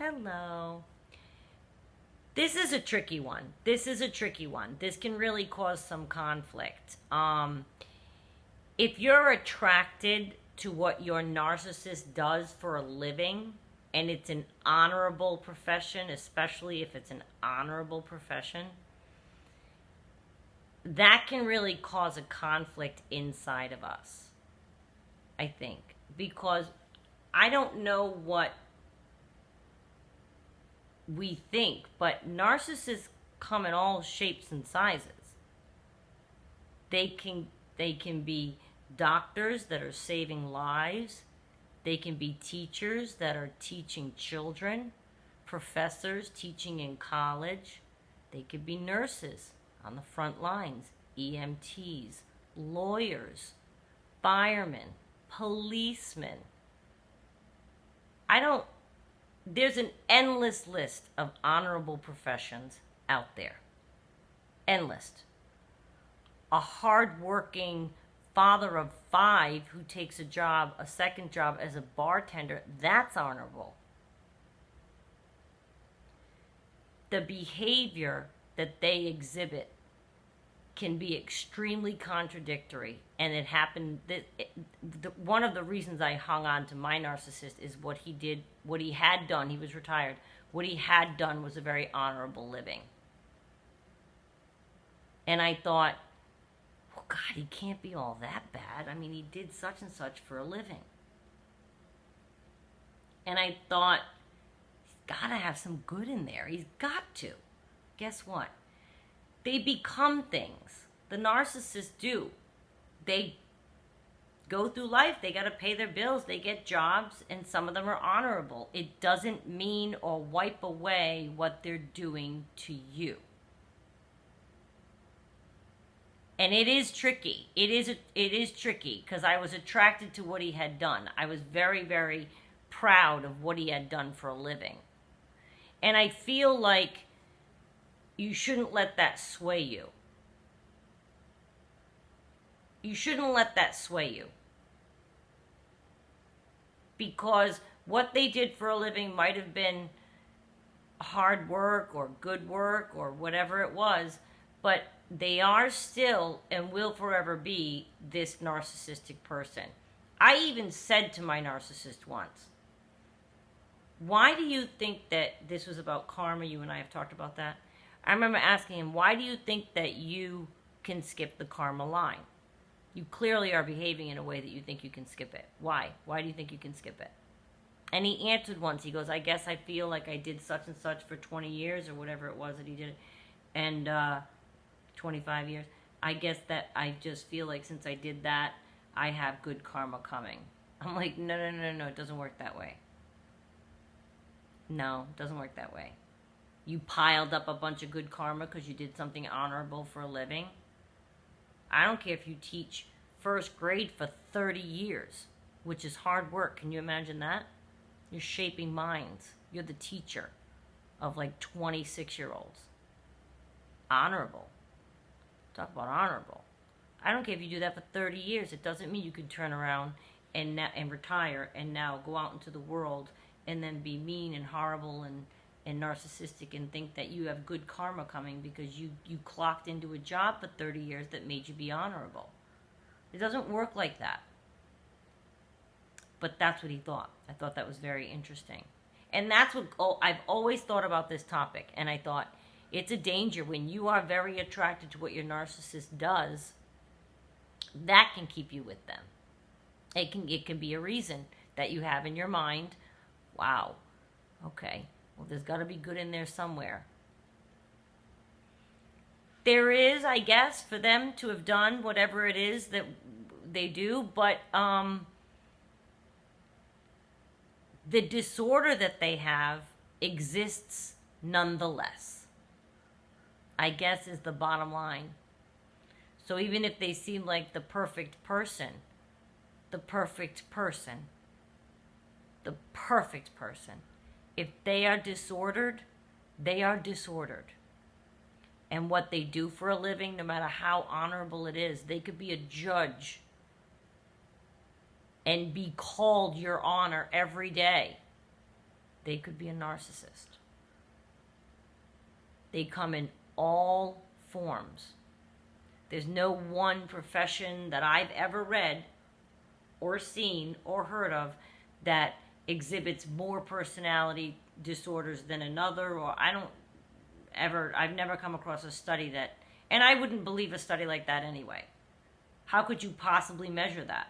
Hello. This is a tricky one. This can really cause some conflict. If you're attracted to what your narcissist does for a living, and it's an honorable profession, especially if it's an honorable profession, that can really cause a conflict inside of us, I think. Because I don't know what we think, but narcissists come in all shapes and sizes. They can be doctors that are saving lives. They can be teachers that are teaching children, professors teaching in college. They could be nurses on the front lines, EMTs, lawyers, firemen, policemen. I don't There's an endless list of honorable professions out there. Endless. A hardworking father of 5 who takes a second job as a bartender, that's honorable. The behavior that they exhibit can be extremely contradictory, and it happened one of the reasons I hung on to my narcissist is what he had done. He was retired. What he had done was a very honorable living, and I thought, well, God, he can't be all that bad. I mean, he did such and such for a living. And I thought, he's got to have some good in there. He's got to. Guess what? They become things. The narcissists do. They go through life. They got to pay their bills. They get jobs, and some of them are honorable. It doesn't mean or wipe away what they're doing to you. And it is tricky. It is tricky because I was attracted to what he had done. I was very, very proud of what he had done for a living. And I feel like you shouldn't let that sway you. You shouldn't let that sway you. Because what they did for a living might have been hard work or good work or whatever it was, but they are still and will forever be this narcissistic person. I even said to my narcissist once, why do you think that this was about karma? You and I have talked about that. I remember asking him, why do you think that you can skip the karma line? You clearly are behaving in a way that you think you can skip it. Why? Why do you think you can skip it? And he answered once. He goes, I guess I feel like I did such and such for 20 years or whatever it was that he did it. And 25 years. I guess that I just feel like since I did that, I have good karma coming. I'm like, no. It doesn't work that way. No, it doesn't work that way. You piled up a bunch of good karma because you did something honorable for a living. I don't care if you teach first grade for 30 years, which is hard work. Can you imagine that? You're shaping minds. You're the teacher of like 26-year-olds. Honorable. Talk about honorable. I don't care if you do that for 30 years. It doesn't mean you can turn around and retire and now go out into the world and then be mean and horrible and narcissistic and think that you have good karma coming because you clocked into a job for 30 years that made you be honorable. It doesn't work like that. But that's what he thought. I thought that was very interesting. And that's what I've always thought about this topic. And I thought, it's a danger when you are very attracted to what your narcissist does. That can keep you with them. It can be a reason that you have in your mind, wow, okay, well, there's got to be good in there somewhere. There is, I guess, for them to have done whatever it is that they do, but the disorder that they have exists nonetheless, I guess, is the bottom line. So even if they seem like the perfect person, if they are disordered, they are disordered. And what they do for a living, no matter how honorable it is, they could be a judge and be called Your Honor every day. They could be a narcissist. They come in all forms. There's no one profession that I've ever read or seen or heard of that exhibits more personality disorders than another, or I've never come across a study that, and I wouldn't believe a study like that anyway. How could you possibly measure that?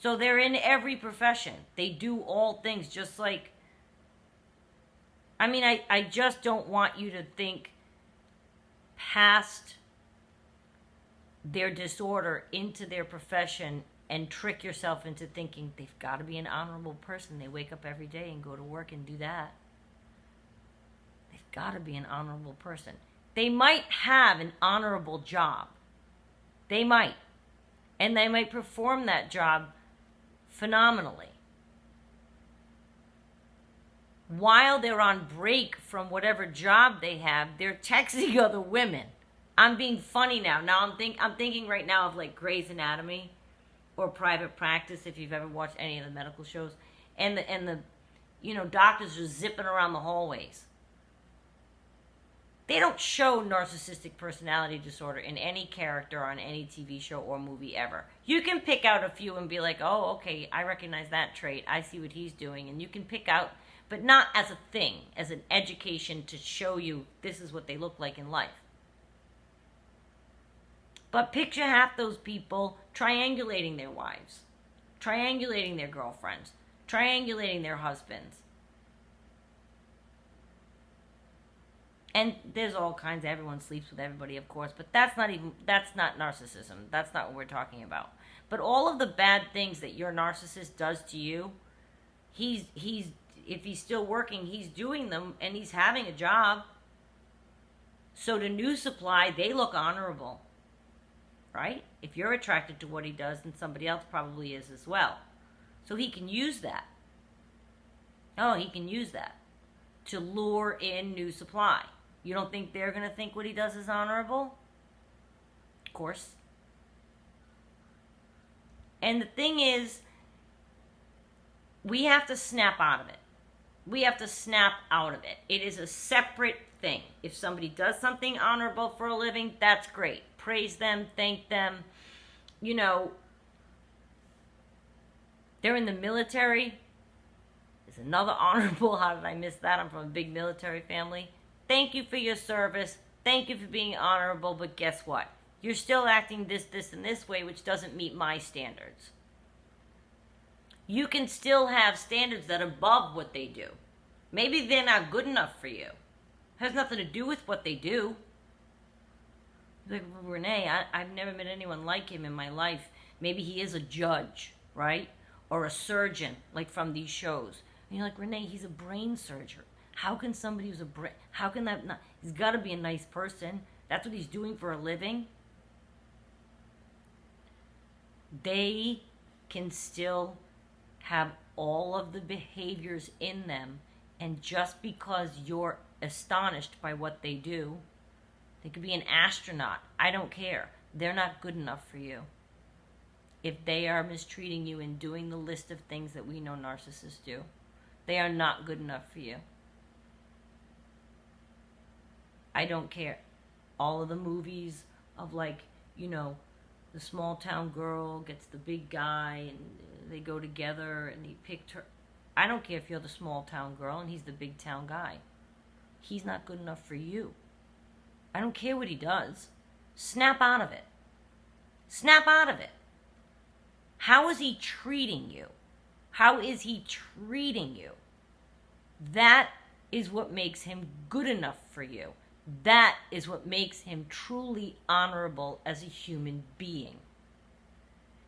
So they're in every profession. They do all things just like, I just don't want you to think past their disorder into their profession and trick yourself into thinking they've got to be an honorable person. They wake up every day and go to work and do that. They've got to be an honorable person. They might have an honorable job. They might. And they might perform that job phenomenally. While they're on break from whatever job they have, they're texting other women. I'm being funny now. I'm thinking right now of like Grey's Anatomy or Private Practice, if you've ever watched any of the medical shows, and the doctors are zipping around the hallways. They don't show narcissistic personality disorder in any character on any TV show or movie ever. You can pick out a few and be like, oh, okay, I recognize that trait. I see what he's doing. And you can pick out, but not as a thing, as an education to show you this is what they look like in life. But picture half those people triangulating their wives, triangulating their girlfriends, triangulating their husbands. And there's all kinds of, everyone sleeps with everybody, of course, but that's not narcissism. That's not what we're talking about. But all of the bad things that your narcissist does to you, if he's still working, he's doing them and he's having a job. So to New Supply, they look honorable, right? If you're attracted to what he does, then somebody else probably is as well. So he can use that. Oh, he can use that to lure in New Supply. You don't think they're going to think what he does is honorable? Of course. And the thing is, we have to snap out of it. We have to snap out of it. It is a separate thing. If somebody does something honorable for a living, that's great. Praise them, thank them. They're in the military. There's another honorable. How did I miss that? I'm from a big military family. Thank you for your service. Thank you for being honorable. But guess what? You're still acting this, and this way, which doesn't meet my standards. You can still have standards that are above what they do. Maybe they're not good enough for you. It has nothing to do with what they do. Like, Renee, I've never met anyone like him in my life. Maybe he is a judge, right? Or a surgeon, like from these shows. And you're like, Renee, he's a brain surgeon. How can somebody who's how can that not? He's got to be a nice person. That's what he's doing for a living. They can still have all of the behaviors in them, and just because you're astonished by what they do, they could be an astronaut. I don't care. They're not good enough for you. If they are mistreating you and doing the list of things that we know narcissists do, they are not good enough for you. I don't care. All of the movies of the small town girl gets the big guy and they go together and he picked her. I don't care if you're the small town girl and he's the big town guy. He's not good enough for you. I don't care what he does. Snap out of it. Snap out of it. How is he treating you? How is he treating you? That is what makes him good enough for you. That is what makes him truly honorable as a human being.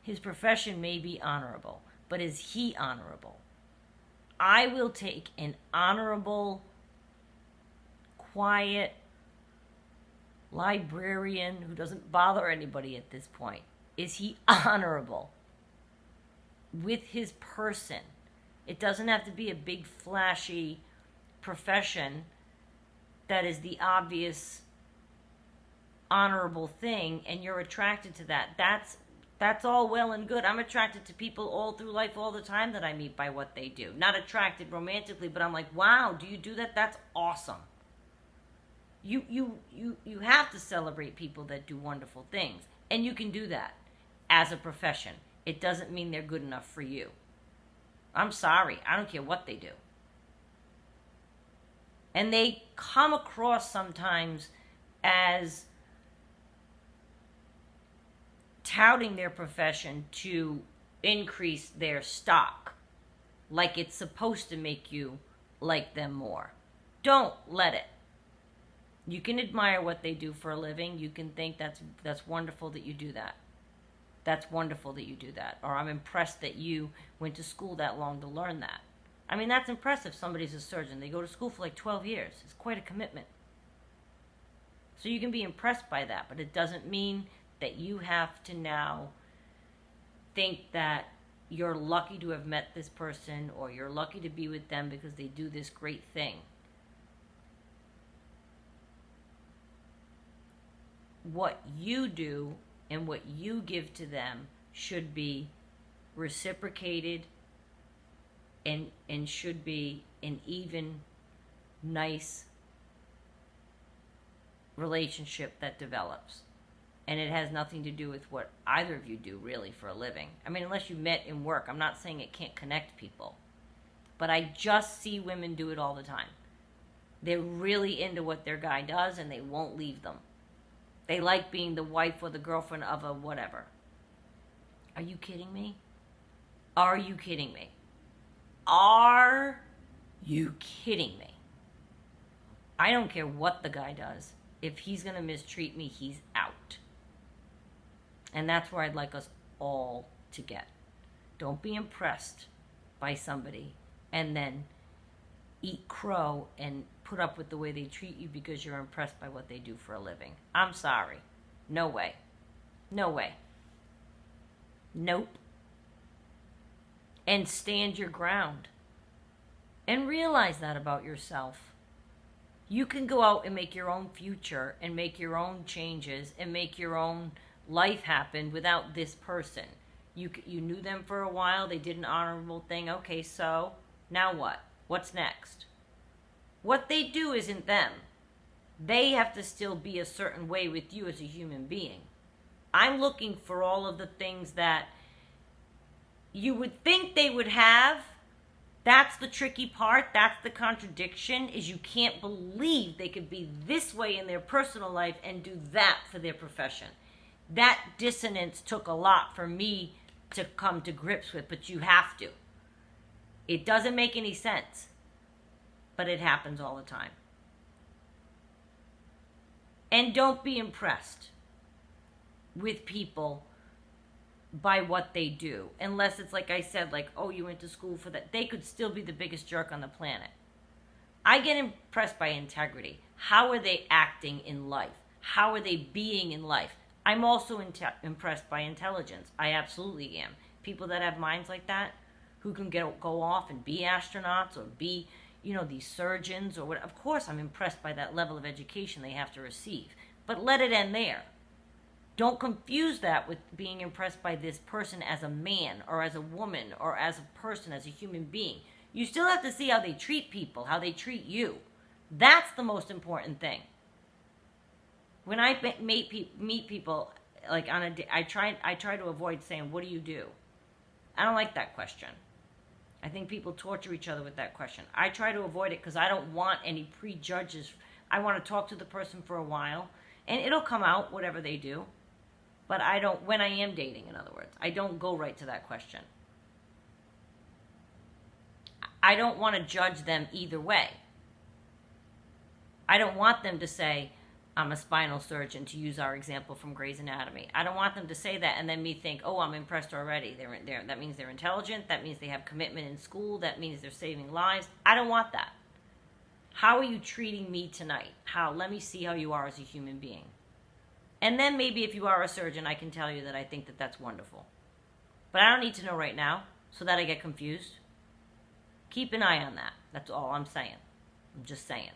His profession may be honorable, but is he honorable? I will take an honorable, quiet librarian who doesn't bother anybody at this point. Is he honorable with his person? It doesn't have to be a big, flashy profession that is the obvious honorable thing and you're attracted to that. That's That's all well and good. I'm attracted to people all through life all the time that I meet by what they do. Not attracted romantically, but I'm like, wow, do you do that? That's awesome. You have to celebrate people that do wonderful things. And you can do that as a profession. It doesn't mean they're good enough for you. I'm sorry. I don't care what they do. And they come across sometimes as touting their profession to increase their stock, like it's supposed to make you like them more. Don't let it. You can admire what they do for a living. You can think that's wonderful that you do that. That's wonderful that you do that. Or I'm impressed that you went to school that long to learn that. I mean, that's impressive. Somebody's a surgeon. They go to school for like 12 years. It's quite a commitment. So you can be impressed by that, but it doesn't mean that you have to now think that you're lucky to have met this person or you're lucky to be with them because they do this great thing. What you do and what you give to them should be reciprocated and should be an even, nice relationship that develops. And it has nothing to do with what either of you do really for a living. I mean, unless you met in work. I'm not saying it can't connect people. But I just see women do it all the time. They're really into what their guy does and they won't leave them. They like being the wife or the girlfriend of a whatever. Are you kidding me? Are you kidding me? Are you kidding me? I don't care what the guy does. If he's going to mistreat me, he's out. And that's where I'd like us all to get. Don't be impressed by somebody and then eat crow and put up with the way they treat you because you're impressed by what they do for a living. I'm sorry. No way. No way. Nope. And stand your ground. And realize that about yourself. You can go out and make your own future and make your own changes and make your own life happen without this person. You knew them for a while. They did an honorable thing. Okay, so now what? What's next? What they do isn't them. They have to still be a certain way with you as a human being. I'm looking for all of the things that you would think they would have. That's the tricky part. That's the contradiction, is you can't believe they could be this way in their personal life and do that for their profession. That dissonance took a lot for me to come to grips with, but you have to. It doesn't make any sense, but it happens all the time. And don't be impressed with people by what they do, unless it's like I said, like, oh, you went to school for that. They could still be the biggest jerk on the planet. I get impressed by integrity. How are they acting in life? How are they being in life? I'm also impressed by intelligence. I absolutely am. People that have minds like that, who can go off and be astronauts or be, these surgeons or what. Of course, I'm impressed by that level of education they have to receive. But let it end there. Don't confuse that with being impressed by this person as a man or as a woman or as a person, as a human being. You still have to see how they treat people, how they treat you. That's the most important thing. When I meet people, like on a day, I try to avoid saying, "What do you do?" I don't like that question. I think people torture each other with that question. I try to avoid it because I don't want any prejudges. I want to talk to the person for a while, and it'll come out whatever they do. But I don't, when I am dating, in other words, I don't go right to that question. I don't want to judge them either way. I don't want them to say, I'm a spinal surgeon, to use our example from Grey's Anatomy. I don't want them to say that and then me think, oh, I'm impressed already. That means they're intelligent. That means they have commitment in school. That means they're saving lives. I don't want that. How are you treating me tonight? How? Let me see how you are as a human being. And then maybe if you are a surgeon, I can tell you that I think that that's wonderful. But I don't need to know right now so that I get confused. Keep an eye on that. That's all I'm saying. I'm just saying.